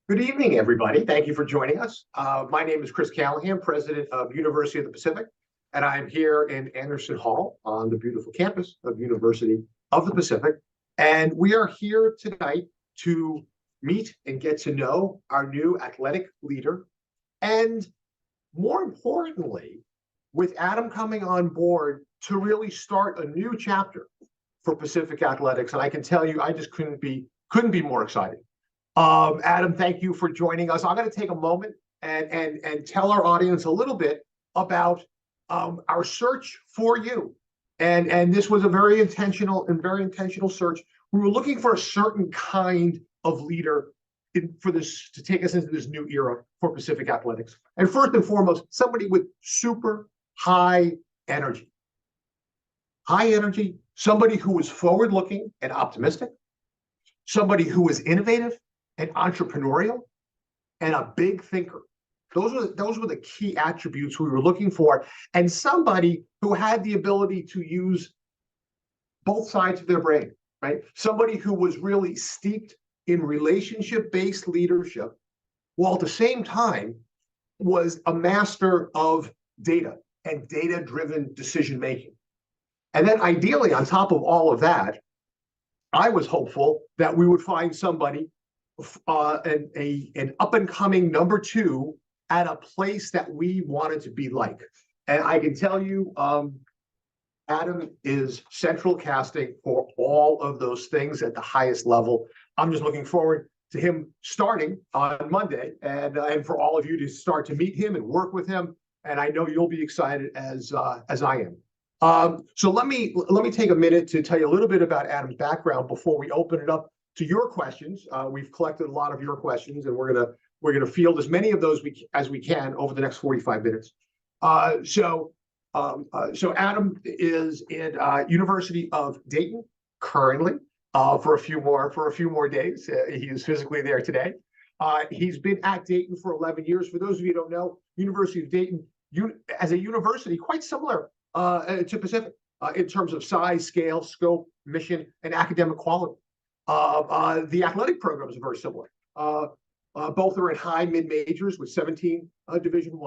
Good evening, everybody. Thank you for joining us. My name is Chris Callahan, president of University of the Pacific, and I'm here in Anderson Hall on the beautiful campus of University of the Pacific. And we are here tonight to meet and get to know our new athletic leader. And more importantly, with Adam coming on board to really start a new chapter for Pacific Athletics. And I can tell you, I just couldn't be more excited. Adam, thank you for joining us. I'm going to take a moment and tell our audience a little bit about our search for you. And this was a very intentional search. We were looking for a certain kind of leader for this to take us into this new era for Pacific Athletics. And first and foremost, somebody with super high energy. High energy, somebody who was forward-looking and optimistic, somebody who was innovative and entrepreneurial, and a big thinker. Those were the key attributes we were looking for, and somebody who had the ability to use both sides of their brain, right? Somebody who was really steeped in relationship-based leadership, while at the same time was a master of data and data-driven decision-making. And then ideally, on top of all of that, I was hopeful that we would find somebody an up-and-coming number two at a place that we wanted to be like. And I can tell you, Adam is central casting for all of those things at the highest level. I'm just looking forward to him starting on Monday and for all of you to start to meet him and work with him. And I know you'll be excited as I am. So let me take a minute to tell you a little bit about Adam's background before we open it up to your questions. We've collected a lot of your questions, and we're gonna field as many of those as we can over the next 45 minutes. So Adam is in University of Dayton currently for a few more days. He is physically there today. He's been at Dayton for 11 years. For those of you who don't know, University of Dayton as a university quite similar to Pacific in terms of size, scale, scope, mission, and academic quality. The athletic programs are very similar. Both are in high mid-majors with 17 Division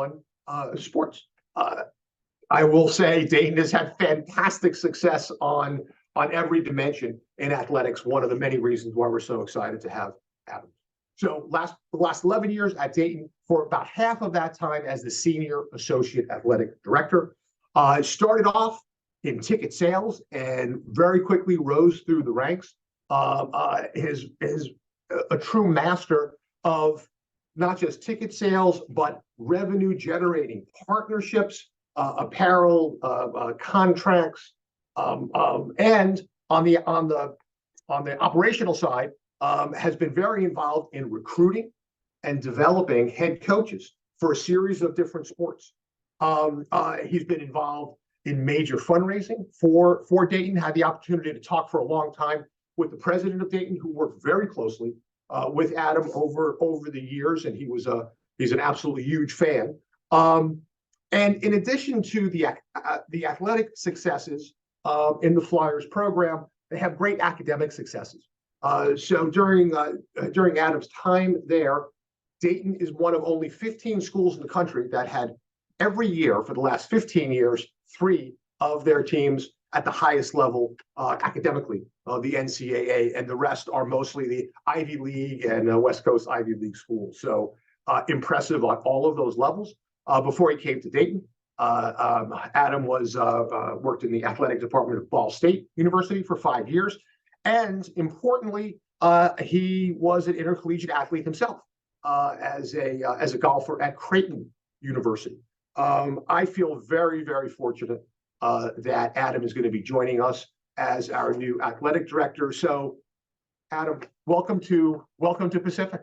I sports. I will say Dayton has had fantastic success on every dimension in athletics. One of the many reasons why we're so excited to have Adam. So the last 11 years at Dayton, for about half of that time as the senior associate athletic director. Started off in ticket sales and very quickly rose through the ranks. Is a true master of not just ticket sales, but revenue generating partnerships, apparel, contracts, and on the operational side, has been very involved in recruiting and developing head coaches for a series of different sports. He's been involved in major fundraising for Dayton, had the opportunity to talk for a long time with the president of Dayton, who worked very closely with Adam over the years, and he's an absolutely huge fan. And in addition to the athletic successes in the Flyers program, they have great academic successes. So during Adam's time there, Dayton is one of only 15 schools in the country that had every year for the last 15 years, 3 of their teams at the highest level academically, the NCAA, and the rest are mostly the Ivy League and West Coast Ivy League schools. So impressive on all of those levels. Before he came to Dayton, Adam worked in the athletic department of Ball State University for 5 years. And importantly, he was an intercollegiate athlete himself as a golfer at Creighton University. I feel very, very fortunate that Adam is going to be joining us as our new athletic director. So, Adam, welcome to Pacific.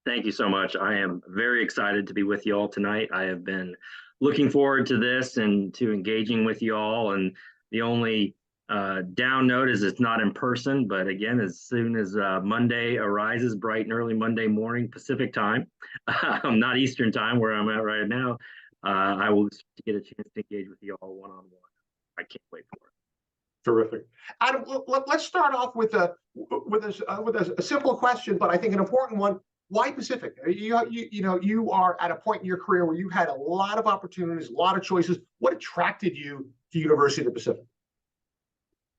Thank you so much. I am very excited to be with you all tonight. I have been looking forward to this and to engaging with you all. And the only down note is it's not in person, but again, as soon as Monday arises, bright and early Monday morning Pacific time, not Eastern time where I'm at right now, I will get a chance to engage with you all one-on-one. I can't wait for it. Terrific. Adam, let's start off with a simple question, but I think an important one. Why Pacific? You are at a point in your career where you had a lot of opportunities, a lot of choices. What attracted you to University of the Pacific?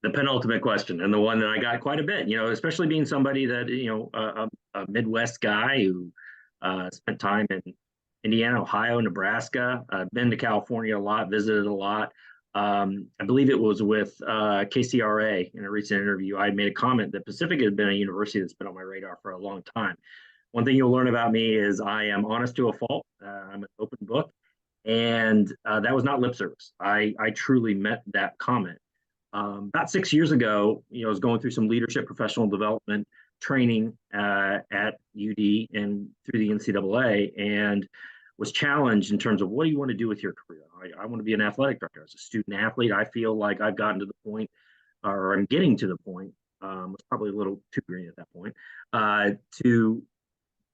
The penultimate question, and the one that I got quite a bit, especially being somebody that, a Midwest guy who spent time in Indiana, Ohio, Nebraska, been to California a lot, visited a lot. I believe it was with KCRA in a recent interview. I made a comment that Pacific has been a university that's been on my radar for a long time. One thing you'll learn about me is I am honest to a fault. I'm an open book. And that was not lip service. I truly meant that comment. About 6 years ago, I was going through some leadership professional development training at UD and through the NCAA, and was challenged in terms of what do you want to do with your career? I want to be an athletic director. As a student athlete, I feel like I've gotten to the point, or I'm getting to the point, was probably a little too green at that point,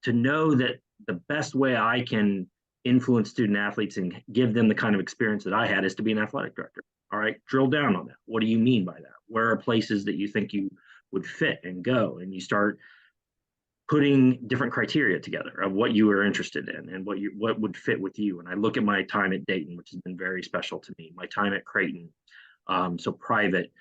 to know that the best way I can influence student athletes and give them the kind of experience that I had is to be an athletic director. All right, drill down on that. What do you mean by that? Where are places that you think you would fit and go? And you start putting different criteria together of what you are interested in and what would fit with you. And I look at my time at Dayton, which has been very special to me, my time at Creighton, so private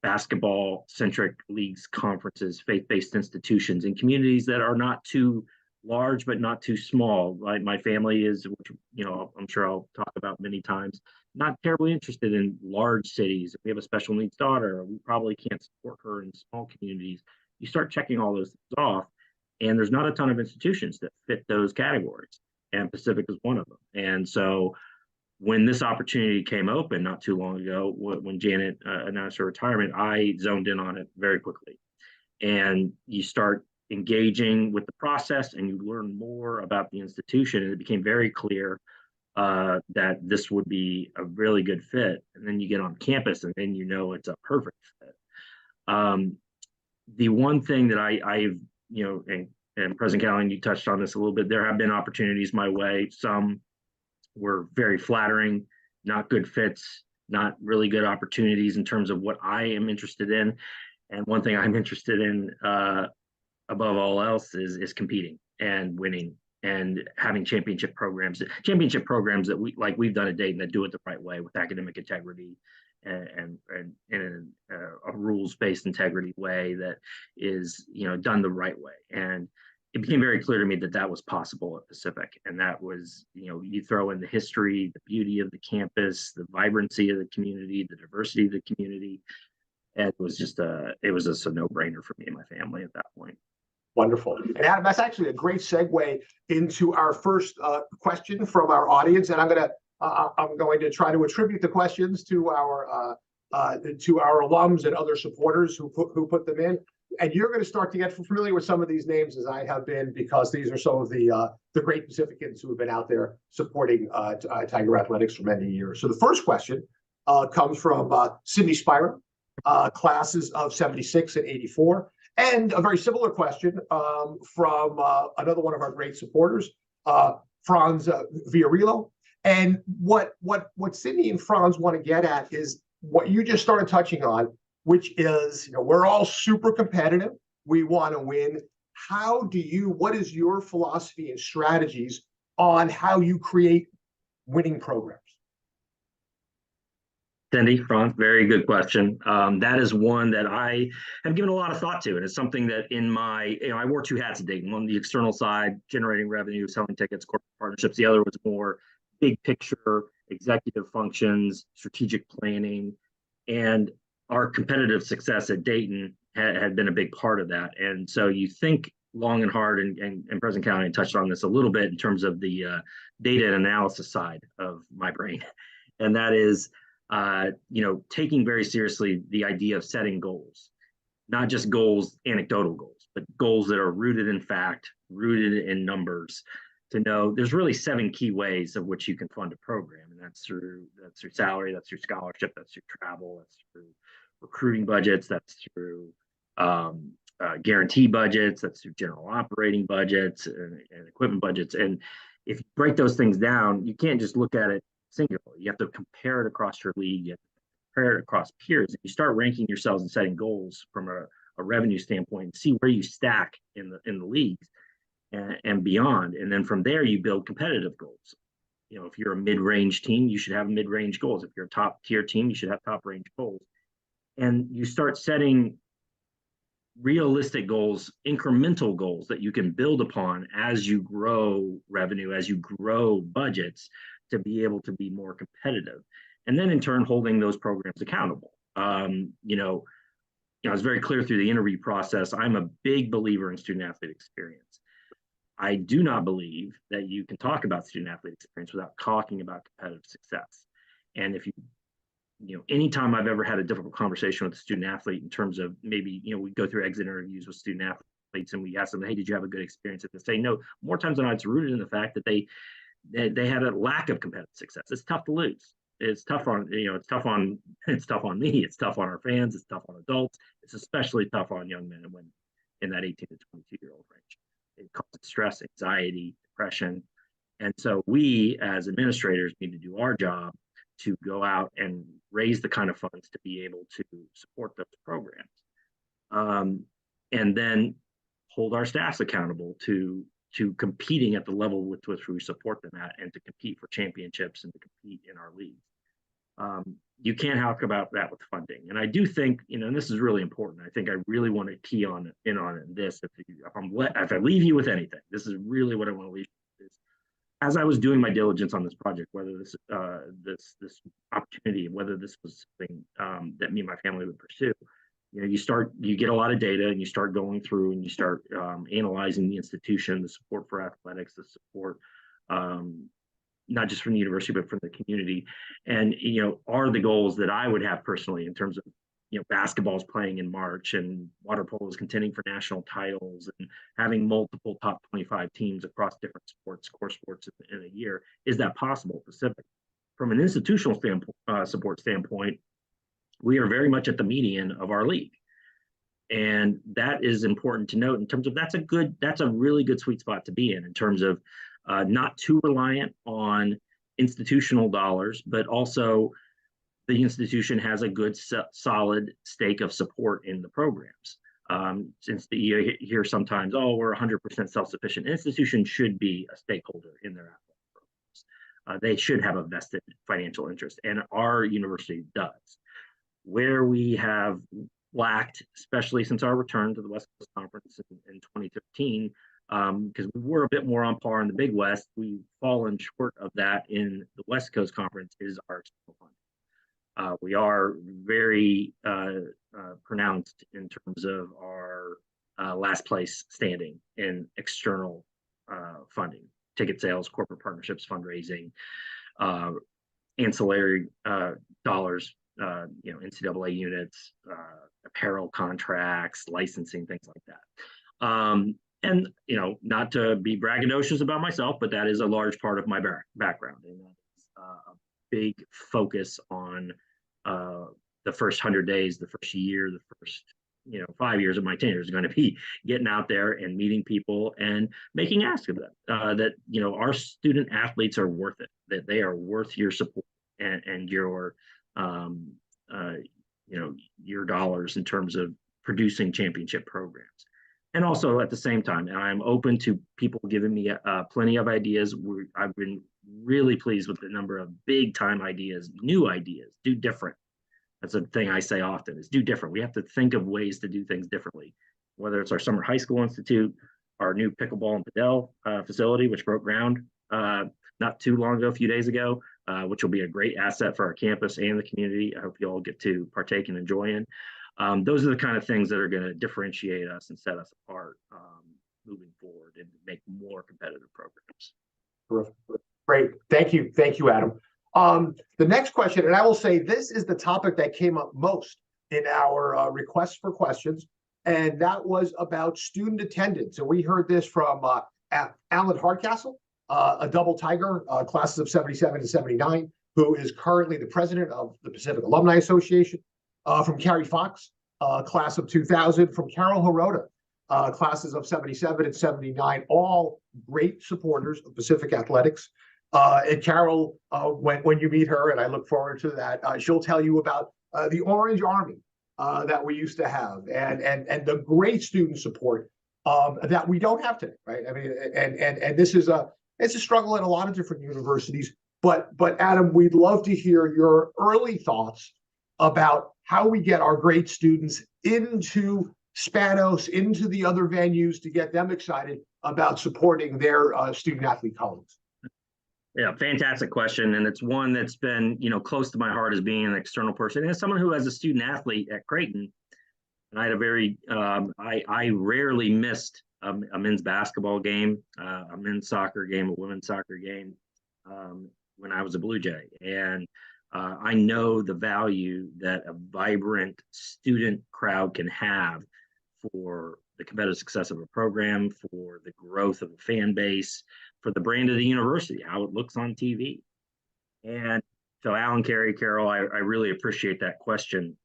basketball centric leagues, conferences, faith-based institutions, and communities that are not too large but not too small. My family is, which I'm sure I'll talk about many times, not terribly interested in large cities. If we have a special needs daughter, we probably can't support her in small communities. You start checking all those things off, and there's not a ton of institutions that fit those categories, and Pacific is one of them. And so when this opportunity came open not too long ago, when Janet announced her retirement, I zoned in on it very quickly. And you start engaging with the process and you learn more about the institution. And it became very clear that this would be a really good fit. And then you get on campus and then it's a perfect fit. The one thing that I've, and President Callahan, you touched on this a little bit, there have been opportunities my way. Some were very flattering, not good fits, not really good opportunities in terms of what I am interested in. And one thing I'm interested in above all else is competing and winning and having championship programs that we've done at Dayton that do it the right way with academic integrity and in a rules-based integrity way that is done the right way. And it became very clear to me that that was possible at Pacific. And that was, you throw in the history, the beauty of the campus, the vibrancy of the community, the diversity of the community. And it was just a no-brainer for me and my family at that point. Wonderful. And Adam, that's actually a great segue into our first question from our audience. And I'm going to try to attribute the questions to our alums and other supporters who put them in. And you're going to start to get familiar with some of these names as I have been, because these are some of the great Pacificans who have been out there supporting Tiger Athletics for many years. So the first question comes from Cindy Spira, classes of 76 and 84. And a very similar question from another one of our great supporters, Franz Viarillo. And what Cindy and Franz want to get at is what you just started touching on, which is, we're all super competitive. We want to win. What is your philosophy and strategies on how you create winning programs? Cindy, Franz, very good question. That is one that I have given a lot of thought to. And it's something that I wore two hats at Dayton. One, the external side, generating revenue, selling tickets, corporate partnerships. The other was more big picture, executive functions, strategic planning. And our competitive success at Dayton had been a big part of that. And so you think long and hard, and President Callahan touched on this a little bit in terms of the data and analysis side of my brain. And that is, taking very seriously the idea of setting goals, not just goals, anecdotal goals, but goals that are rooted in fact, rooted in numbers, to know there's really 7 key ways of which you can fund a program. And that's through salary, that's through scholarship, that's through travel, that's through recruiting budgets, that's through guarantee budgets, that's through general operating budgets and equipment budgets. And if you break those things down, you can't just look at it singular. You have to compare it across your league, you have to compare it across peers. If you start ranking yourselves and setting goals from a revenue standpoint and see where you stack in the leagues, and beyond. And then from there, you build competitive goals. If you're a mid-range team, you should have mid-range goals. If you're a top-tier team, you should have top-range goals. And you start setting realistic goals, incremental goals that you can build upon as you grow revenue, as you grow budgets, to be able to be more competitive. And then in turn, holding those programs accountable. It's very clear through the interview process. I'm a big believer in student athlete experience. I do not believe that you can talk about student athlete experience without talking about competitive success. And if anytime I've ever had a difficult conversation with a student athlete in terms of maybe, we go through exit interviews with student athletes and we ask them, hey, did you have a good experience? And they say no. More times than not, it's rooted in the fact that they had a lack of competitive success. It's tough to lose. It's tough on me. It's tough on our fans. It's tough on adults. It's especially tough on young men and women in that 18 to 22-year-old range. It causes stress, anxiety, depression. And so we as administrators need to do our job to go out and raise the kind of funds to be able to support those programs. And then hold our staffs accountable to competing at the level with which we support them at, and to compete for championships and to compete in our leagues. You can't talk about that with funding. And I do think, and this is really important. I think I really want to key on this. If I leave you with anything, this is really what I want to leave you with. As I was doing my diligence on this project, whether this opportunity, whether this was something that me and my family would pursue, you get a lot of data and you start going through and you start analyzing the institution, the support for athletics, the support not just from the university, but from the community. And, are the goals that I would have personally in terms of, basketball is playing in March and water polo is contending for national titles and having multiple top 25 teams across different sports, core sports in a year. Is that possible? Pacific? From an institutional support standpoint, we are very much at the median of our league. And that is important to note in terms of that's a really good sweet spot to be in terms of not too reliant on institutional dollars, but also the institution has a good solid stake of support in the programs. Since you hear sometimes, oh, we're 100% self-sufficient. Institutions should be a stakeholder in their athletic programs. They should have a vested financial interest, and our university does. Where we have lacked, especially since our return to the West Coast Conference in 2015, because we were a bit more on par in the Big West, we've fallen short of that in the West Coast Conference, is our external funding. We are very pronounced in terms of our last place standing in external funding, ticket sales, corporate partnerships, fundraising, ancillary dollars, NCAA units, apparel contracts, licensing, things like that. And, not to be braggadocious about myself, but that is a large part of my background. And that is a big focus on the first 100 days, the first year, the first 5 years of my tenure is going to be getting out there and meeting people and making asks of them that our student athletes are worth it, that they are worth your support and your your dollars in terms of producing championship programs. And also at the same time, I'm open to people giving me plenty of ideas. I've been really pleased with the number of big time ideas, new ideas, do different. That's a thing I say often, is do different. We have to think of ways to do things differently, whether it's our Summer High School Institute, our new pickleball and padel facility, which broke ground not too long ago, a few days ago, which will be a great asset for our campus and the community. I hope you all get to partake and enjoy in. Those are the kind of things that are going to differentiate us and set us apart moving forward and make more competitive programs. Great. Thank you, Adam. The next question, and I will say this is the topic that came up most in our requests for questions, and that was about student attendance. And we heard this from Alan Hardcastle, a double Tiger, classes of 77 and 79, who is currently the president of the Pacific Alumni Association, from Carrie Fox, class of 2000, from Carol Hirota, classes of 77 and 79, all great supporters of Pacific athletics. And Carol, when you meet her, and I look forward to that, she'll tell you about the Orange Army that we used to have, and the great student support that we don't have today, right? I mean, and this is it's a struggle at a lot of different universities. But Adam, we'd love to hear your early thoughts about how we get our great students into Spanos, into the other venues to get them excited about supporting their student athlete colleagues. Yeah, fantastic question. And it's one that's been, close to my heart as being an external person. And as someone who has a student athlete at Creighton, and I had a very, I rarely missed a men's basketball game, a men's soccer game, a women's soccer game when I was a Blue Jay. And I know the value that a vibrant student crowd can have for the competitive success of a program, for the growth of a fan base, for the brand of the university, how it looks on TV. And so, Alan, Carol, I really appreciate that question.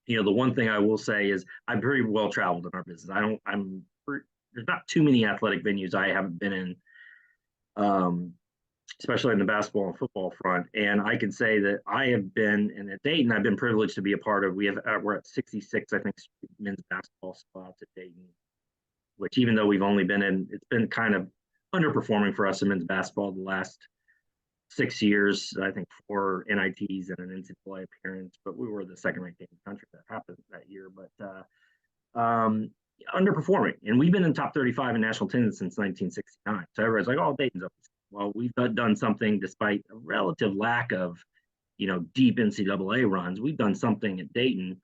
The one thing I will say is I'm very well traveled in our business. There's not too many athletic venues I haven't been in, especially in the basketball and football front. And I can say that I have been, and at Dayton, I've been privileged to be a part of. We're at 66, I think, men's basketball spots at Dayton, which even though we've only been in, it's been kind of underperforming for us in men's basketball the last 6 years. I think 4 NITs and an NCAA appearance, but we were the second-ranked team in the country that happened that year. But underperforming, and we've been in top 35 in national attendance since 1969. So everybody's like, "Oh, Dayton's up." Well, we've done something despite a relative lack of, deep NCAA runs. We've done something at Dayton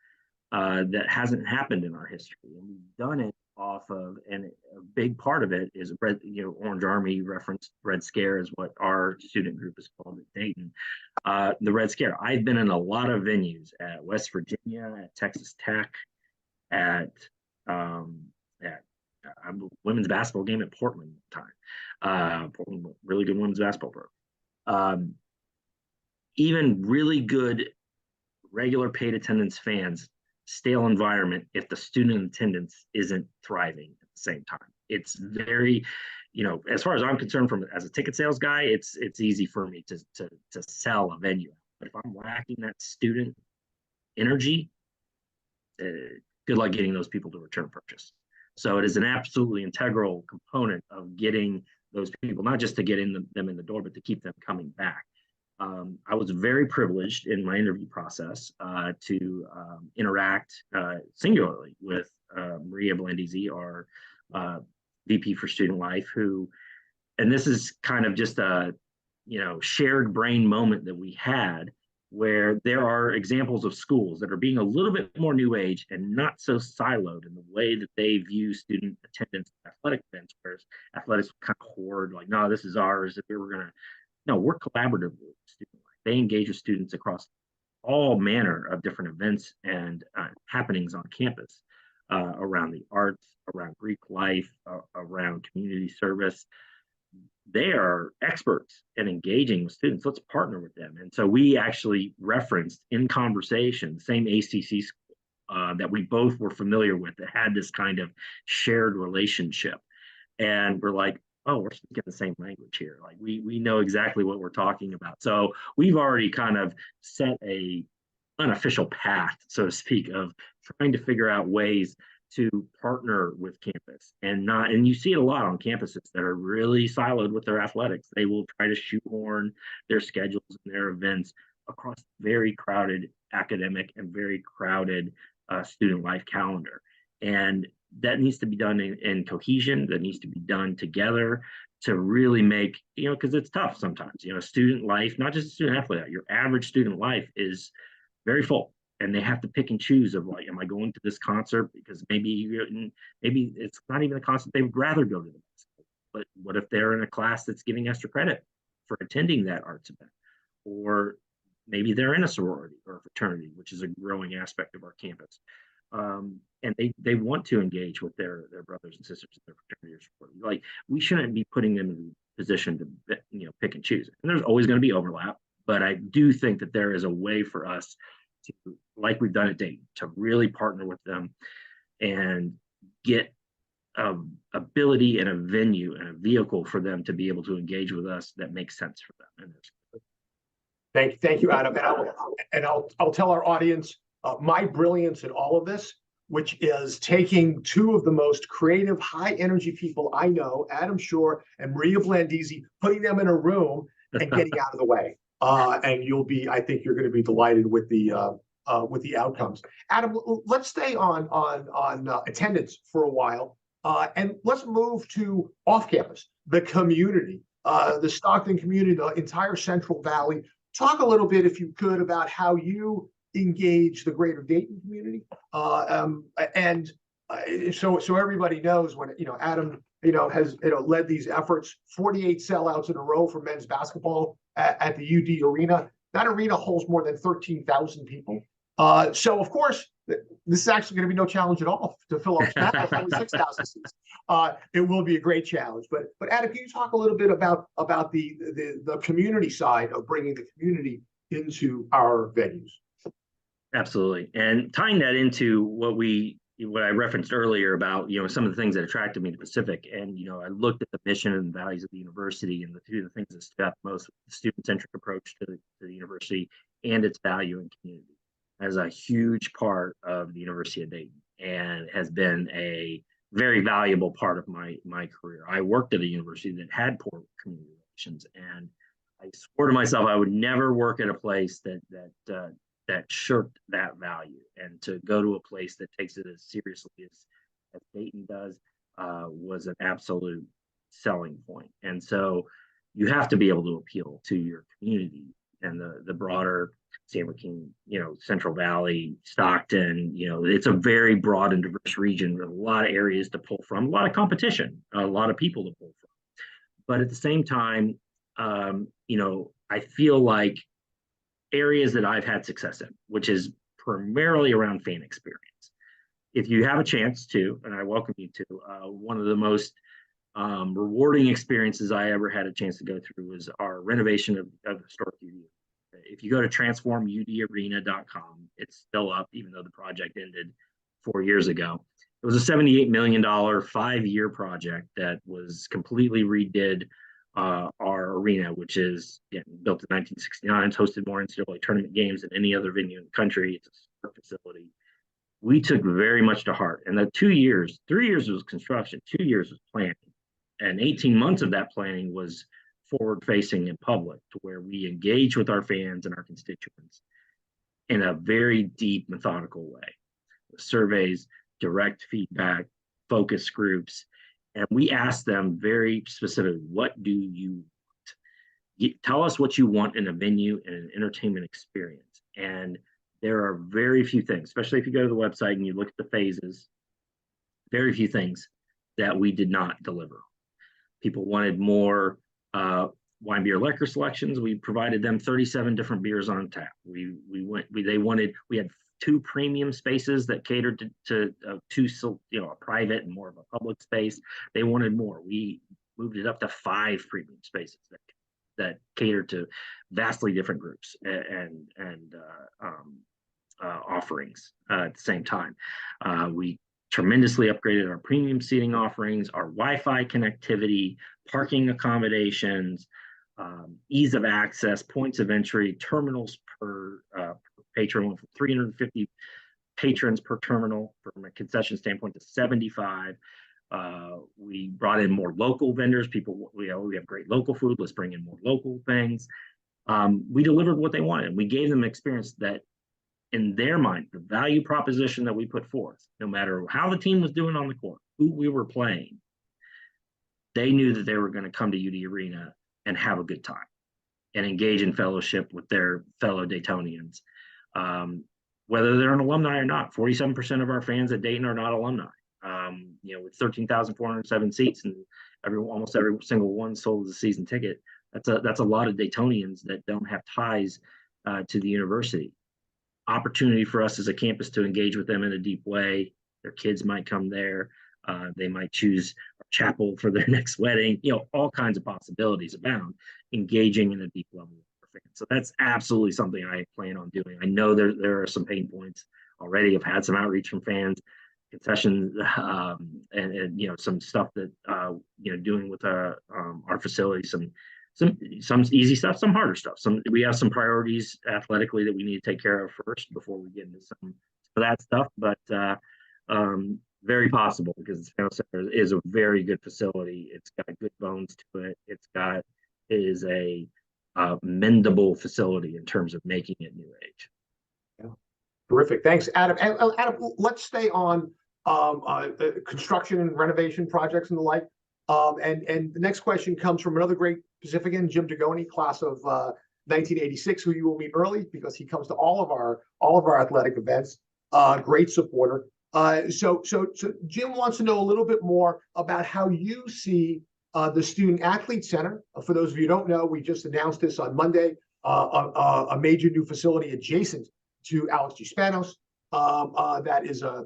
that hasn't happened in our history, and we've done it off of, and a big part of it is Orange Army referenced Red Scare is what our student group is called at Dayton. The Red Scare. I've been in a lot of venues at West Virginia, at Texas Tech, at a women's basketball game at Portland time. Portland, really good women's basketball program. Even really good regular paid attendance fans, stale environment if the student attendance isn't thriving at the same time. It's very, as far as I'm concerned, as a ticket sales guy, it's easy for me to sell a venue. But if I'm lacking that student energy, good luck getting those people to return purchase. So it is an absolutely integral component of getting those people, not just to get them in the door, but to keep them coming back. I was very privileged in my interview process to interact singularly with Maria Blandisi, our VP for Student Life, and this is kind of just a shared brain moment that we had, where there are examples of schools that are being a little bit more new age and not so siloed in the way that they view student attendance at athletic events, whereas athletics kind of hoard, like, no, this is ours. If we were going to, no, we're collaborative with student life. They engage with students across all manner of different events and happenings on campus around the arts, around Greek life, around community service. They are experts in engaging with students. Let's partner with them. And so we actually referenced in conversation the same ACC school that we both were familiar with that had this kind of shared relationship. And we're like, oh, we're speaking the same language here. Like we know exactly what we're talking about. So we've already kind of set a unofficial path, so to speak, of trying to figure out ways to partner with campus and you see it a lot on campuses that are really siloed with their athletics. They will try to shoehorn their schedules and their events across very crowded academic and very crowded student life calendar. And that needs to be done in cohesion, that needs to be done together to really make, because it's tough sometimes, student life, not just a student athlete, your average student life is very full. And they have to pick and choose of like, am I going to this concert? Because maybe it's not even a concert they would rather go to the concert. But what if they're in a class that's giving extra credit for attending that arts event? Or maybe they're in a sorority or a fraternity, which is a growing aspect of our campus. And they want to engage with their brothers and sisters in their fraternity or sorority. Like, we shouldn't be putting them in a position to pick and choose. And there's always going to be overlap, but I do think that there is a way for us to, like we've done at Dayton, to really partner with them and get ability and a venue and a vehicle for them to be able to engage with us that makes sense for them. Thank you, Adam. And I'll tell our audience my brilliance in all of this which is taking two of the most creative, high energy people I know, Adam Tschuor and Maria Blandisi, putting them in a room and getting out of the way. And I think you're going to be delighted with the outcomes. Adam, let's stay on attendance for a while, and let's move to off campus, the community, the Stockton community, the entire Central Valley. Talk a little bit, if you could, about how you engage the greater Dayton community, and so everybody knows when Adam has led these efforts. 48 sellouts in a row for men's basketball at the UD Arena. That arena holds more than 13,000 people. So of course, this is actually going to be no challenge at all to fill up that. Only 6,000 seats. It will be a great challenge. But Adam, can you talk a little bit about the community side of bringing the community into our venues? Absolutely. And tying that into what I referenced earlier about, some of the things that attracted me to Pacific. And, I looked at the mission and the values of the university, and the two of the things that stood out most, the student-centric approach to the university and its value in community, as a huge part of the University of Dayton, and has been a very valuable part of my career. I worked at a university that had poor community relations, and I swore to myself I would never work at a place that shirked that value. And to go to a place that takes it as seriously as Dayton does was an absolute selling point. And so you have to be able to appeal to your community and the broader San Joaquin, Central Valley, Stockton. It's a very broad and diverse region with a lot of areas to pull from, a lot of competition, a lot of people to pull from. But at the same time, I feel like areas that I've had success in, which is primarily around fan experience. If you have a chance to, and I welcome you to, one of the most rewarding experiences I ever had a chance to go through was our renovation of historic UD. If you go to transformudarena.com, it's still up, even though the project ended 4 years ago. It was a $78 million 5-year project that was completely redid our arena, which is built in 1969. It's hosted more NCAA tournament games than any other venue in the country. It's a sport facility. We took very much to heart. And the 3 years was construction, 2 years was planning. And 18 months of that planning was forward-facing in public, to where we engage with our fans and our constituents in a very deep, methodical way. Surveys, direct feedback, focus groups, and we ask them very specifically, what do you want? Tell us what you want in a venue and an entertainment experience. And there are very few things, especially if you go to the website and you look at the phases, very few things that we did not deliver. People wanted more wine, beer, liquor selections. We provided them 37 different beers on tap. We had 2 premium spaces that catered to a private and more of a public space. They wanted more. We moved it up to 5 premium spaces that catered to vastly different groups and offerings at the same time. We tremendously upgraded our premium seating offerings, our Wi-Fi connectivity, parking accommodations, ease of access, points of entry, terminals per patron, went from 350 patrons per terminal from a concession standpoint to 75. We brought in more local vendors. We have great local food. Let's bring in more local things. We delivered what they wanted. We gave them an experience that, in their mind, the value proposition that we put forth, no matter how the team was doing on the court, who we were playing, they knew that they were going to come to UD Arena and have a good time and engage in fellowship with their fellow Daytonians. Whether they're an alumni or not, 47% of our fans at Dayton are not alumni. With 13,407 seats and almost every single one sold as a season ticket, that's a lot of Daytonians that don't have ties to the university. Opportunity for us as a campus to engage with them in a deep way. Their kids might come there. They might choose a chapel for their next wedding. All kinds of possibilities abound, engaging in a deep level with our fans. So that's absolutely something I plan on doing. I know there are some pain points already. I've had some outreach from fans, concessions, and some stuff that doing with our facility, some easy stuff, some harder stuff. We have some priorities athletically that we need to take care of first before we get into some of that stuff. But very possible because the Spano Center is a very good facility. It's got good bones to it. It is a mendable facility in terms of making it new age. Yeah. Terrific. Thanks, Adam. And Adam, let's stay on construction and renovation projects and the like. And the next question comes from another great Pacifican, Jim Degoni, class of 1986, who you will meet early because he comes to all of our athletic events. Great supporter. So Jim wants to know a little bit more about how you see the Student Athlete Center. For those of you who don't know, we just announced this on Monday, a major new facility adjacent to Alex G. Spanos. That is a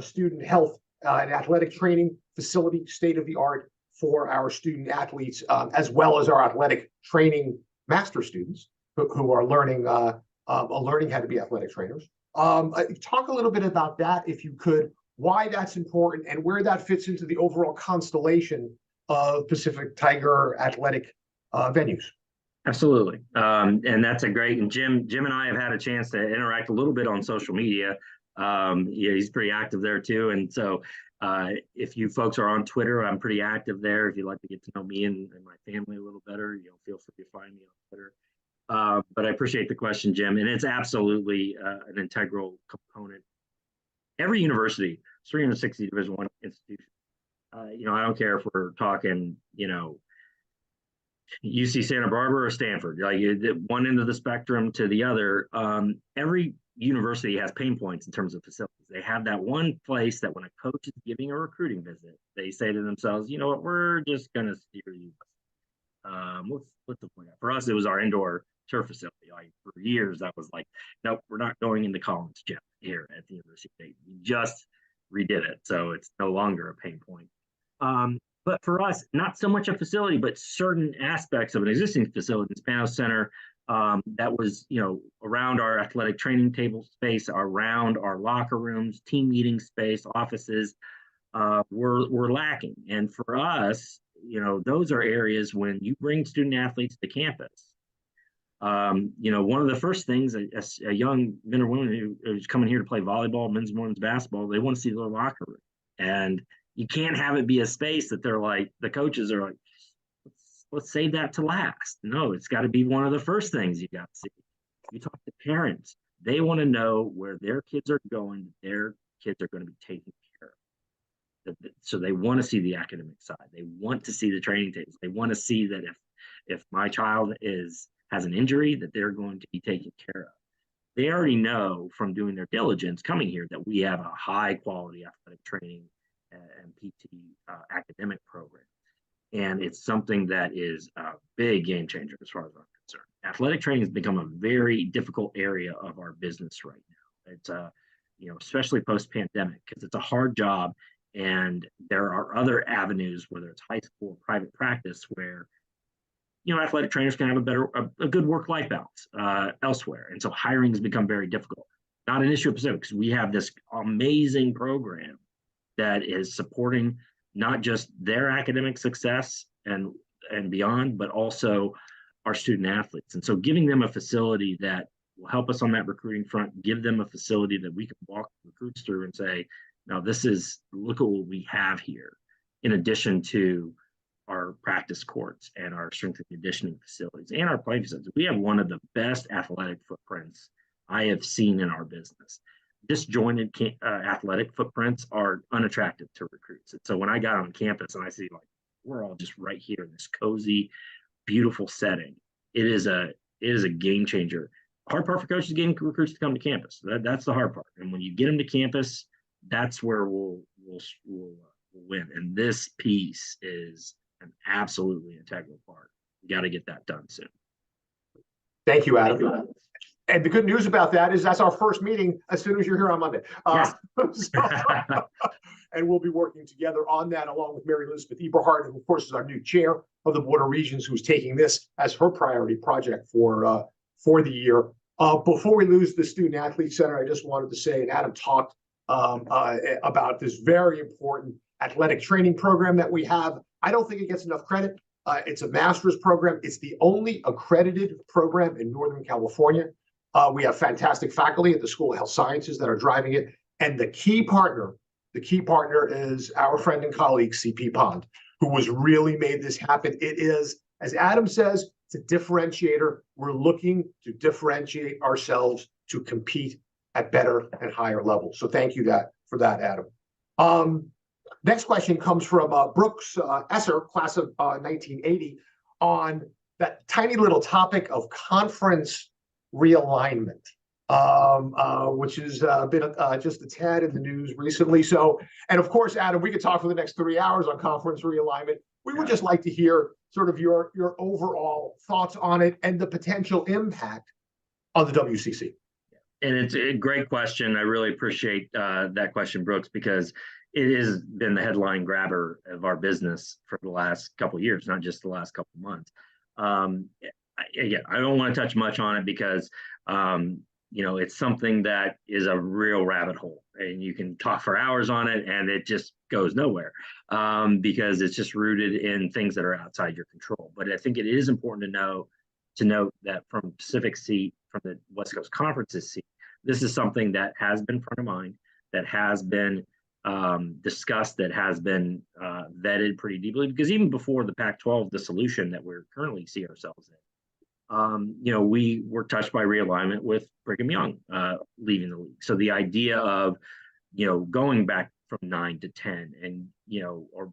student health and athletic training facility, state of the art for our student athletes, as well as our athletic training master students who are learning how to be athletic trainers. Talk a little bit about that, if you could, why that's important and where that fits into the overall constellation of Pacific Tiger athletic venues. Absolutely. And that's and Jim and I have had a chance to interact a little bit on social media. Yeah, he's pretty active there too. And so if you folks are on Twitter, I'm pretty active there. If you'd like to get to know me and my family a little better, feel free to find me on Twitter. But I appreciate the question, Jim. And it's absolutely an integral component. Every university, 360 Division I institution. I don't care if we're talking, UC Santa Barbara or Stanford, like one end of the spectrum to the other. Every university has pain points in terms of facilities. They have that one place that when a coach is giving a recruiting visit, they say to themselves, you know what, we're just going to steer you. What's the point? For us, it was our indoor turf facility. Like for years, that was like, nope, we're not going into Collins Gym here at the University of Dayton. We just redid it, so it's no longer a pain point. But for us, not so much a facility, but certain aspects of an existing facility, the Spano Center, that was, around our athletic training table space, around our locker rooms, team meeting space, offices, were lacking. And for us, those are areas when you bring student athletes to campus. One of the first things a young men or women who's coming here to play volleyball, men's and women's basketball, they want to see their locker room. And you can't have it be a space that they're like, the coaches are like, let's save that to last. No, it's got to be one of the first things you got to see. You talk to parents, they want to know where their kids are going, their kids are going to be taken care of. So they want to see the academic side. They want to see the training tables. They want to see that if my child has an injury, that they're going to be taken care of. They already know from doing their diligence coming here that we have a high quality athletic training and PT academic program. And it's something that is a big game changer as far as I'm concerned. Athletic training has become a very difficult area of our business right now. It's especially post-pandemic, because it's a hard job, and there are other avenues, whether it's high school or private practice, where athletic trainers can have a good work-life balance elsewhere. And so hiring has become very difficult. Not an issue of Pacific, because we have this amazing program that is supporting not just their academic success and beyond, but also our student athletes. And so giving them a facility that will help us on that recruiting front, give them a facility that we can walk recruits through and say, now look at what we have here, in addition to our practice courts and our strength and conditioning facilities and our playing facilities. We have one of the best athletic footprints I have seen in our business. Disjointed athletic footprints are unattractive to recruits. And so when I got on campus and I see, like, we're all just right here in this cozy, beautiful setting, it is a game changer. Hard part for coaches is getting recruits to come to campus. That's the hard part. And when you get them to campus, that's where we'll win. And this piece is an absolutely integral part. We got to get that done soon. Thank you, Adam. And the good news about that is that's our first meeting as soon as you're here on Monday. Yes. And we'll be working together on that, along with Mary Elizabeth Eberhardt, who, of course, is our new chair of the Board of Regents, who's taking this as her priority project for the year. Before we lose the Student Athlete Center, I just wanted to say, and Adam talked about this very important athletic training program that we have. I don't think it gets enough credit. It's a master's program. It's the only accredited program in Northern California. We have fantastic faculty at the School of Health Sciences that are driving it. And the key partner the key partner is our friend and colleague, CP Pond, who was really made this happen. It is, as Adam says, it's a differentiator. We're looking to differentiate ourselves to compete at better and higher levels. So thank you for that, Adam. Next question comes from Brooks Esser, class of 1980, on that tiny little topic of conference realignment, which has been just a tad in the news recently. So, and of course, Adam, we could talk for the next 3 hours on conference realignment. We would just like to hear sort of your overall thoughts on it and the potential impact on the WCC. And it's a great question. I really appreciate that question, Brooks, because it has been the headline grabber of our business for the last couple of years, not just the last couple of months. Again, I don't want to touch much on it because it's something that is a real rabbit hole, and you can talk for hours on it, and it just goes nowhere because it's just rooted in things that are outside your control. But I think it is important to note that from Pacific seat, from the West Coast Conference's seat, this is something that has been front of mind, that has been discussed, that has been vetted pretty deeply, because even before the Pac-12 dissolution that we're currently see ourselves in, we were touched by realignment with Brigham Young leaving the league. So the idea of, going back from 9 to 10 and,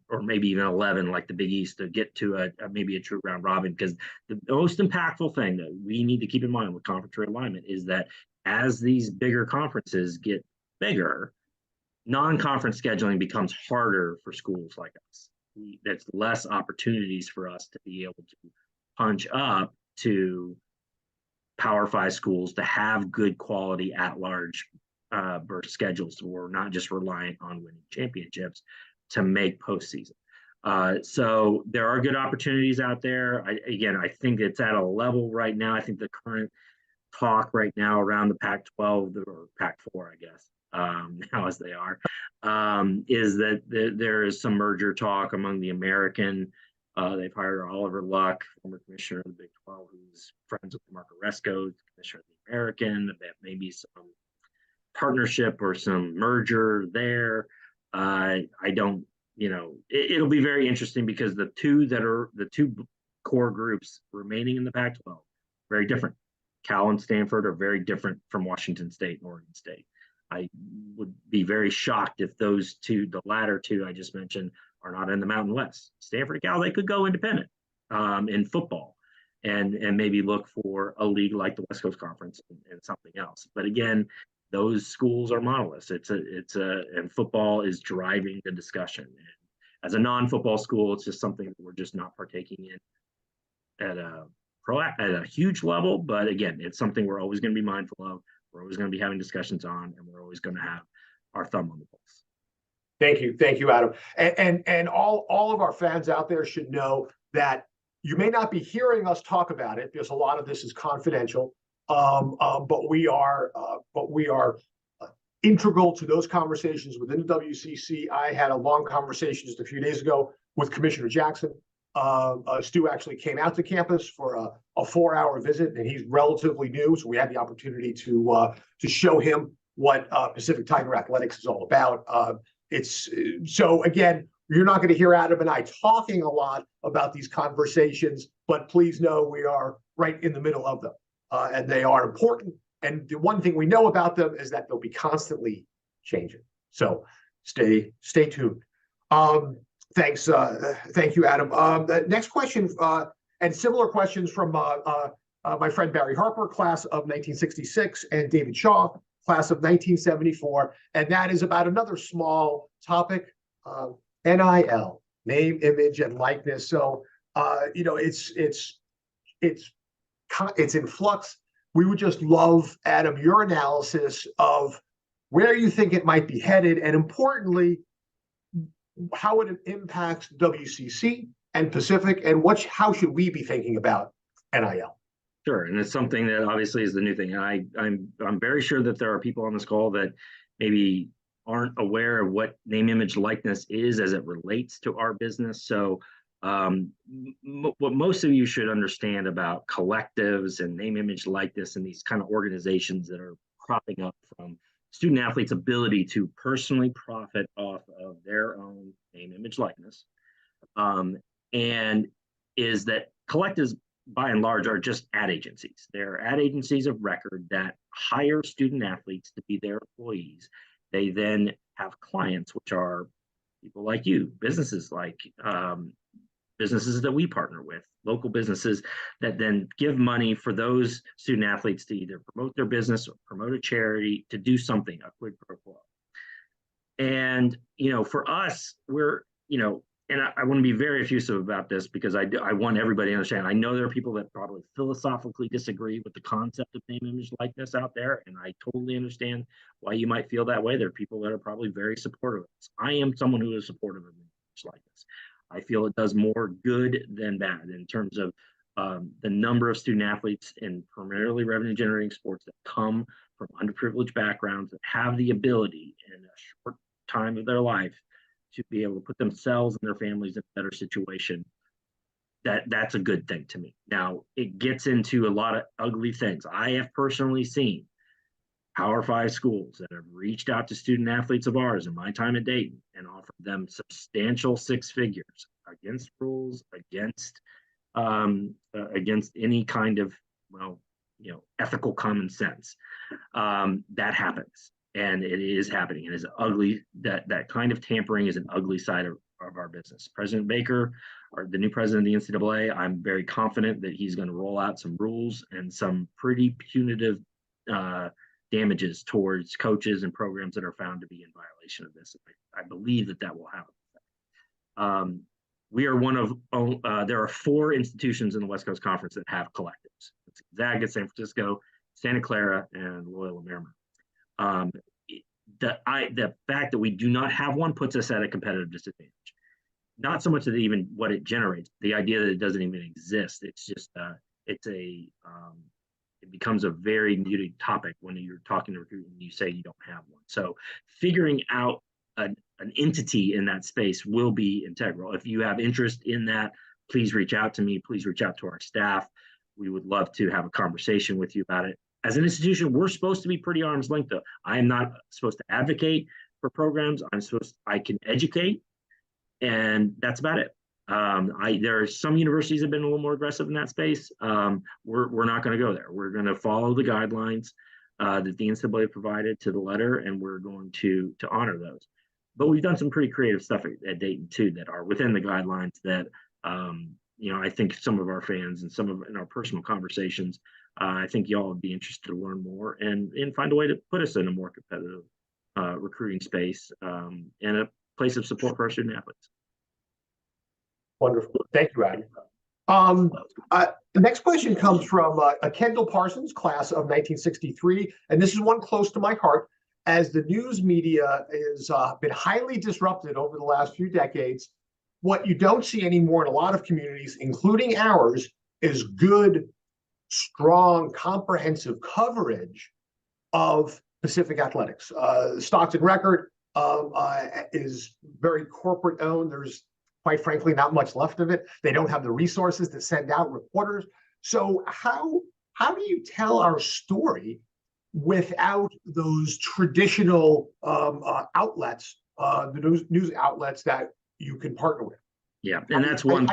or maybe even 11, like the Big East, to get to maybe a true round robin, because the most impactful thing that we need to keep in mind with conference realignment is that as these bigger conferences get bigger, non-conference scheduling becomes harder for schools like us. There's less opportunities for us to be able to punch up to Power 5 schools to have good quality at-large burst schedules, so we're not just reliant on winning championships to make postseason. So there are good opportunities out there. I think it's at a level right now. I think the current talk right now around the Pac-12 or Pac-4, I guess, now as they are, is that there is some merger talk among the American. They've hired Oliver Luck, former commissioner of the Big 12, who's friends with Mark Oresco, commissioner of the American. That maybe some partnership or some merger there. I don't, it'll be very interesting because the two core groups remaining in the Pac-12, very different. Cal and Stanford are very different from Washington State and Oregon State. I would be very shocked if those two, the latter two I just mentioned, are not in the Mountain West. Stanford and Cal, they could go independent in football and maybe look for a league like the West Coast Conference and something else. But again, those schools are monoliths. And football is driving the discussion. And as a non-football school, it's just something that we're just not partaking in at a huge level. But again, it's something we're always going to be mindful of. We're always going to be having discussions on, and we're always going to have our thumb on the pulse. Thank you, Adam. And all of our fans out there should know that you may not be hearing us talk about it because a lot of this is confidential. But we are integral to those conversations within the WCC. I had a long conversation just a few days ago with Commissioner Jackson. Stu actually came out to campus for a 4-hour visit, and he's relatively new, so we had the opportunity to show him what Pacific Tiger Athletics is all about. So again, you're not going to hear Adam and I talking a lot about these conversations, but please know we are right in the middle of them, and they are important. And the one thing we know about them is that they'll be constantly changing. So stay tuned. Thanks. Thank you, Adam. The next question, and similar questions from my friend Barry Harper, class of 1966, and David Shaw, class of 1974. And that is about another small topic, NIL, name, image, and likeness. So, it's in flux. We would just love, Adam, your analysis of where you think it might be headed, and importantly, how it impacts WCC and Pacific, and how should we be thinking about NIL? Sure, and it's something that obviously is the new thing. I'm very sure that there are people on this call that maybe aren't aware of what name, image, likeness is as it relates to our business. So what most of you should understand about collectives and name, image, likeness and these kind of organizations that are cropping up from student athletes' ability to personally profit off of their own name, image, likeness, and is that collectives, by and large, are just ad agencies. They're ad agencies of record that hire student athletes to be their employees. They then have clients, which are people like you, businesses like businesses that we partner with, local businesses that then give money for those student athletes to either promote their business or promote a charity, to do something, a quid pro quo. And, for us, we're, and I want to be very effusive about this because I want everybody to understand. I know there are people that probably philosophically disagree with the concept of name, image, likeness out there, and I totally understand why you might feel that way. There are people that are probably very supportive of this. I am someone who is supportive of name, image, likeness. I feel it does more good than bad in terms of the number of student athletes in primarily revenue generating sports that come from underprivileged backgrounds that have the ability in a short time of their life to be able to put themselves and their families in a better situation. That's a good thing to me. Now, it gets into a lot of ugly things. I have personally seen Power 5 schools that have reached out to student athletes of ours in my time at Dayton and offered them substantial six figures against rules, against any kind of, ethical common sense. That happens, and it is happening. It is ugly. That kind of tampering is an ugly side of our business. President Baker, the new president of the NCAA, I'm very confident that he's going to roll out some rules and some pretty punitive damages towards coaches and programs that are found to be in violation of this. I believe that will happen. We are one of, there are 4 institutions in the West Coast Conference that have collectives. It's Gonzaga, San Francisco, Santa Clara, and Loyola Marymount. The fact that we do not have one puts us at a competitive disadvantage. Not so much that even what it generates, the idea that it doesn't even exist. It's just, it becomes a very muted topic when you're talking to recruiters and you say you don't have one. So figuring out an entity in that space will be integral. If you have interest in that, please reach out to me. Please reach out to our staff. We would love to have a conversation with you about it. As an institution, we're supposed to be pretty arm's length, though. I am not supposed to advocate for programs. I can educate, and that's about it. There are some universities that have been a little more aggressive in that space. We're not going to go there. We're going to follow the guidelines that the NCAA provided to the letter, and we're going to honor those. But we've done some pretty creative stuff at Dayton too that are within the guidelines that I think some of our fans and in our personal conversations, I think y'all would be interested to learn more and find a way to put us in a more competitive recruiting space and a place of support for our student athletes. Wonderful. Thank you, Adam. The next question comes from Kendall Parsons, class of 1963, and this is one close to my heart. As the news media has been highly disrupted over the last few decades, what you don't see anymore in a lot of communities, including ours, is good, strong, comprehensive coverage of Pacific athletics. Stockton Record is very corporate owned. There's quite frankly not much left of it. They don't have the resources to send out reporters. So how do you tell our story without those traditional outlets, the news outlets that you can partner with? Yeah, and that's one.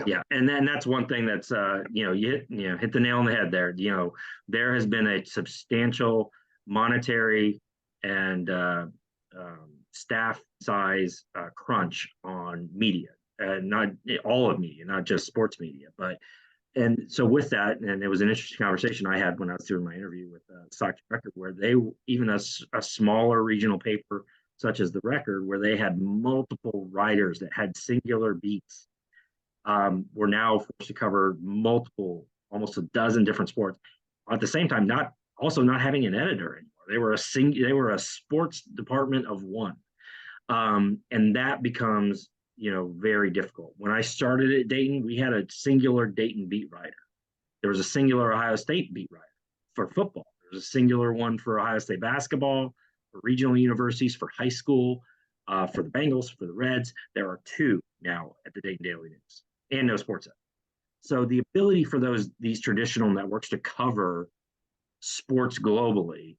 Yeah, and then that's one thing that's you hit the nail on the head there. There has been a substantial monetary and staff size crunch on media, not all of media, not just sports media, and so with that, and it was an interesting conversation I had when I was doing my interview with Stockton Record, where they, even a smaller regional paper such as the Record, where they had multiple writers that had singular beats, were now forced to cover almost a dozen different sports. At the same time, not having an editor anymore. They were a sports department of one, and that becomes very difficult. When I started at Dayton, we had a singular Dayton beat writer. There was a singular Ohio State beat writer for football. There was a singular one for Ohio State basketball, for regional universities, for high school, for the Bengals, for the Reds. There are 2 now at the Dayton Daily News, and no sports ed. So the ability for these traditional networks to cover sports globally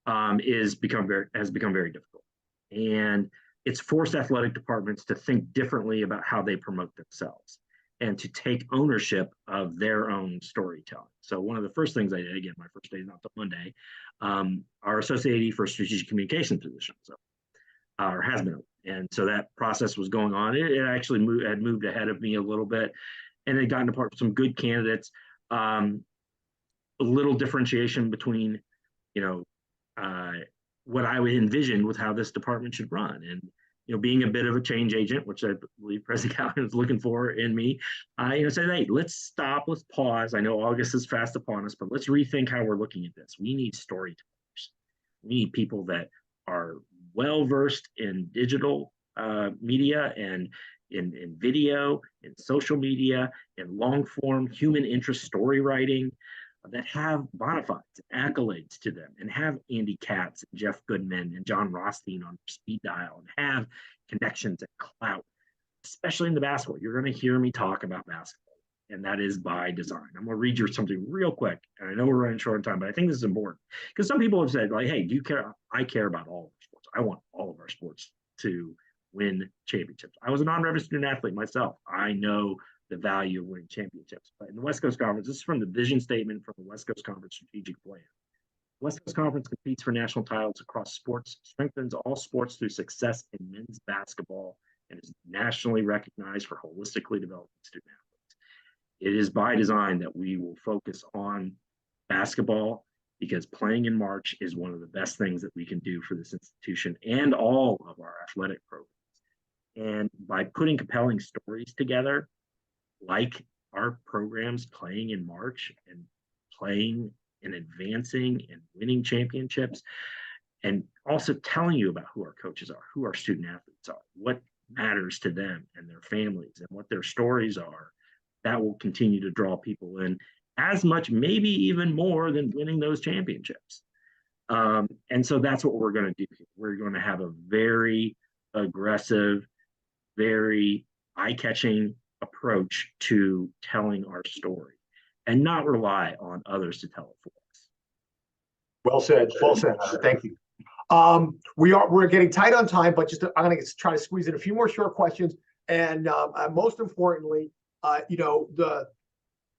has become very difficult. And it's forced athletic departments to think differently about how they promote themselves and to take ownership of their own storytelling. So one of the first things I did, again, my first day is not till Monday, our Associate for Strategic Communication position, or has been. And so that process was going on. It actually had moved ahead of me a little bit, and it gotten apart from some good candidates. A little differentiation between, what I would envision with how this department should run. And, being a bit of a change agent, which I believe President Callahan is looking for in me, said, hey, let's stop, let's pause. I know August is fast upon us, but let's rethink how we're looking at this. We need storytellers. We need people that are well-versed in digital media and in video, in social media, in long-form human interest story writing, that have bona fides and accolades to them, and have Andy Katz and Jeff Goodman and John Rothstein on their speed dial, and have connections and clout, especially in the basketball. You're going to hear me talk about basketball, and that is by design. I'm going to read you something real quick, and I know we're running short on time, but I think this is important, because some people have said, like, hey, do you care? I care about all of our sports. I want all of our sports to win championships. I was a non-revenue student athlete myself. I know the value of winning championships. But in the West Coast Conference, this is from the vision statement from the West Coast Conference strategic plan. West Coast Conference competes for national titles across sports, strengthens all sports through success in men's basketball, and is nationally recognized for holistically developing student athletes. It is by design that we will focus on basketball, because playing in March is one of the best things that we can do for this institution and all of our athletic programs. And by putting compelling stories together, like our programs playing in March and playing and advancing and winning championships, and also telling you about who our coaches are, who our student athletes are, what matters to them and their families, and what their stories are, that will continue to draw people in as much, maybe even more, than winning those championships. And so that's what we're going to do here. We're going to have a very aggressive, very eye-catching approach to telling our story, and not rely on others to tell it for us. Well said. Well said. Thank you. We're getting tight on time, but I'm going to try to squeeze in a few more short questions. And most importantly, the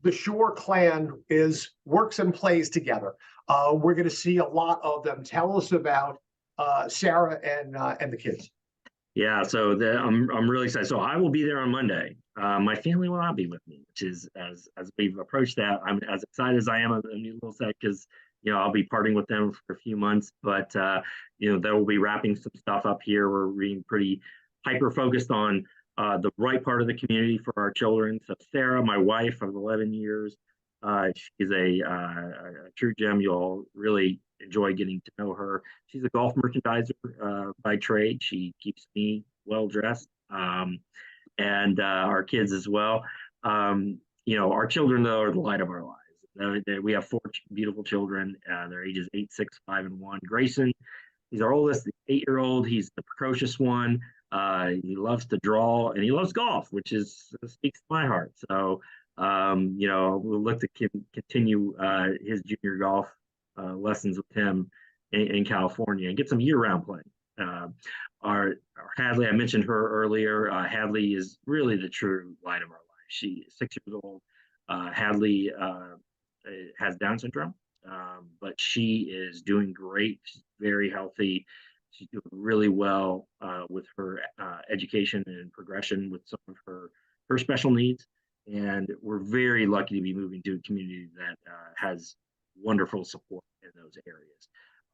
Tschuor clan works and plays together. We're going to see a lot of them. Tell us about Sarah and the kids. Yeah, so I'm really excited. So I will be there on Monday. My family will not be with me, which is, as we've approached that, I'm as excited as I am of the new little set, because I'll be parting with them for a few months. But they will be wrapping some stuff up here. We're being pretty hyper focused on the right part of the community for our children. So Sarah, my wife of 11 years, she's a true gem. You'll really enjoy getting to know her. She's a golf merchandiser by trade. She keeps me well dressed, and our kids as well. Our children, though, are the light of our lives. We have 4 beautiful children. They're ages 8, 6, 5, and 1. Grayson, he's our oldest, the 8-year-old. He's the precocious one. He loves to draw, and he loves golf, which speaks to my heart. So, we'll look to continue his junior golf lessons with him in California, and get some year-round play. Our Hadley, I mentioned her earlier. Hadley is really the true light of our life. She is 6 years old. Hadley has Down syndrome, but she is doing great. She's very healthy. She's doing really well with her education and progression with some of her special needs. And we're very lucky to be moving to a community that has wonderful support in those areas.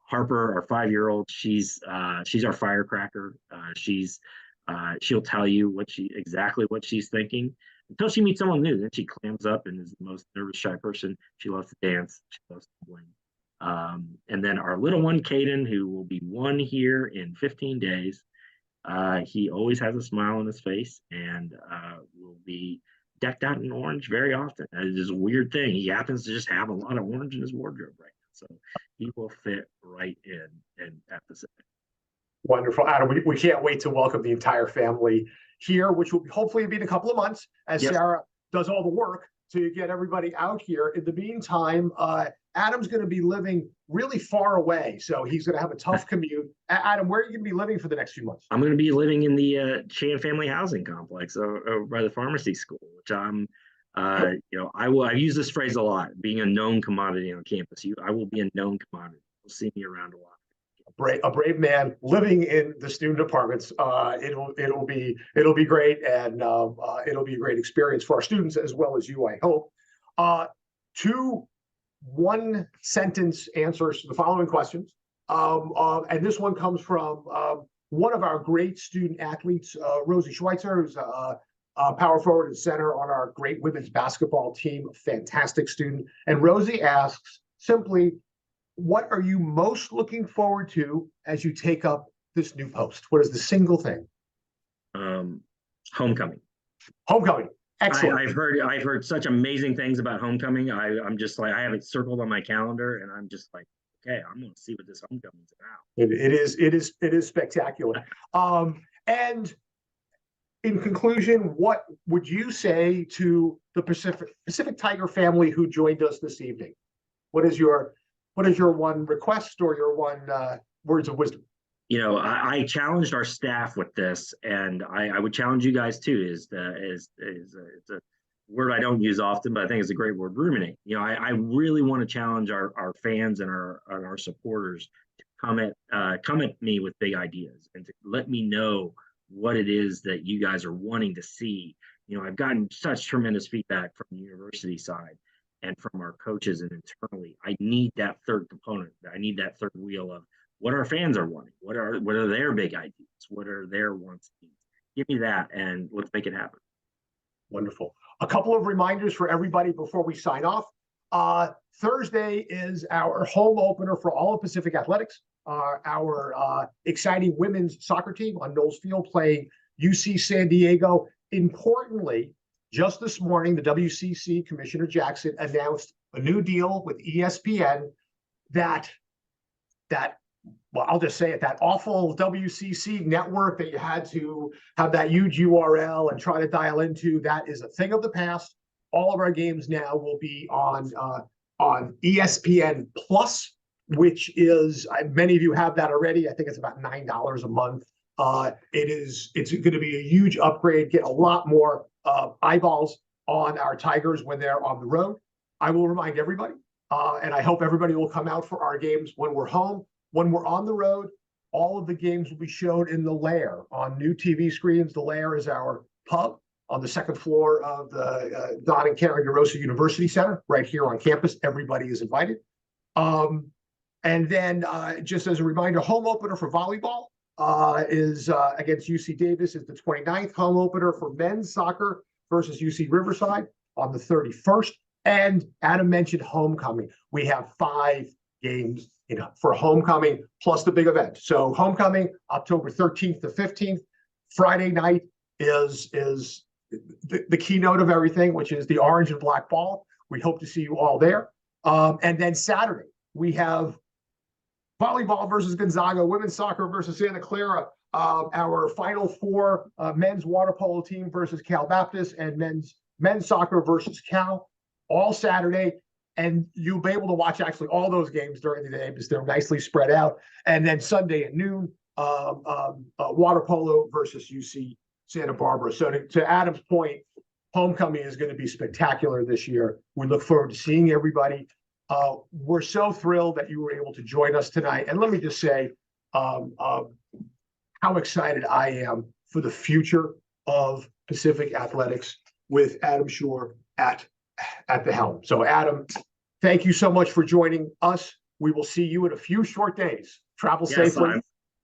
Harper, our 5-year-old, she's our firecracker. She'll tell you exactly what she's thinking until she meets someone new. Then she clams up and is the most nervous, shy person. She loves to dance. She loves to bling. And then our little one, Caden, who will be 1 here in 15 days. He always has a smile on his face, and will be decked out in orange very often. It is a weird thing. He happens to just have a lot of orange in his wardrobe right now, so he will fit right in at the center. Wonderful, Adam. We can't wait to welcome the entire family here, which will hopefully be in a couple of months as Sarah does all the work to get everybody out here. In the meantime, Adam's going to be living really far away, so he's going to have a tough commute. Adam, where are you going to be living for the next few months? I'm going to be living in the Chan Family Housing Complex over by the pharmacy school, which I'm, I use this phrase a lot, being a known commodity on campus. I will be a known commodity. You'll see me around a lot. A brave man living in the student apartments. It'll be great, and it'll be a great experience for our students as well as you, I hope. Two one-sentence answers to the following questions, and this one comes from one of our great student athletes, Rosie Schweitzer, who's a power forward and center on our great women's basketball team, fantastic student. And Rosie asks simply, what are you most looking forward to as you take up this new post? What is the single thing? Homecoming. Homecoming. Excellent. I've heard such amazing things about homecoming. I'm just like, I have it circled on my calendar, and I'm just like, okay, I'm going to see what this homecoming's about. It is spectacular. And in conclusion, what would you say to the Pacific Tiger family who joined us this evening? What is your one request or your one words of wisdom? I challenged our staff with this, and I would challenge you guys too. It's a word I don't use often, but I think it's a great word. Ruminate. I really want to challenge our fans and our supporters to come at me with big ideas and to let me know what it is that you guys are wanting to see. I've gotten such tremendous feedback from the university side and from our coaches and internally. I need that third component. I need that third wheel of what our fans are wanting. What are their big ideas? What are their wants and needs? Give me that, and let's make it happen. Wonderful. A couple of reminders for everybody before we sign off. Thursday is our home opener for all of Pacific Athletics. Our exciting women's soccer team on Knowles Field playing UC San Diego. Importantly, just this morning, the WCC Commissioner Jackson announced a new deal with ESPN that well, I'll just say it, that awful WCC network that you had to have that huge URL and try to dial into, that is a thing of the past. All of our games now will be on ESPN Plus, which is, many of you have that already. I think it's about $9 a month. It's going to be a huge upgrade, get a lot more eyeballs on our Tigers when they're on the road. I will remind everybody, and I hope everybody will come out for our games when we're home. When we're on the road, all of the games will be shown in the Lair on new TV screens. The Lair is our pub on the second floor of the Don and Karen DeRosa University Center, right here on campus. Everybody is invited. And then just as a reminder, home opener for volleyball is against UC Davis is the 29th. Home opener for men's soccer versus UC Riverside on the 31st. And Adam mentioned homecoming. We have 5 games for homecoming plus the big event. So homecoming, October 13th to 15th. Friday night is the keynote of everything, which is the orange and black ball. We hope to see you all there. And then Saturday, we have volleyball versus Gonzaga, women's soccer versus Santa Clara, our Final Four men's water polo team versus Cal Baptist, and men's soccer versus Cal, all Saturday. And you'll be able to watch actually all those games during the day because they're nicely spread out. And then Sunday at noon, water polo versus UC Santa Barbara. So to Adam's point, homecoming is going to be spectacular this year. We look forward to seeing everybody. We're so thrilled that you were able to join us tonight. And let me just say how excited I am for the future of Pacific Athletics with Adam Tschuor at the helm. So Adam, thank you so much for joining us. We will see you in a few short days. Travel safely.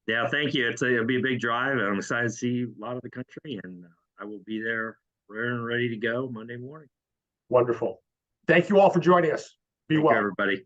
Yeah, thank you. It'll be a big drive. I'm excited to see a lot of the country, and I will be there ready to go Monday morning. Wonderful. Thank you all for joining us. Be well, everybody.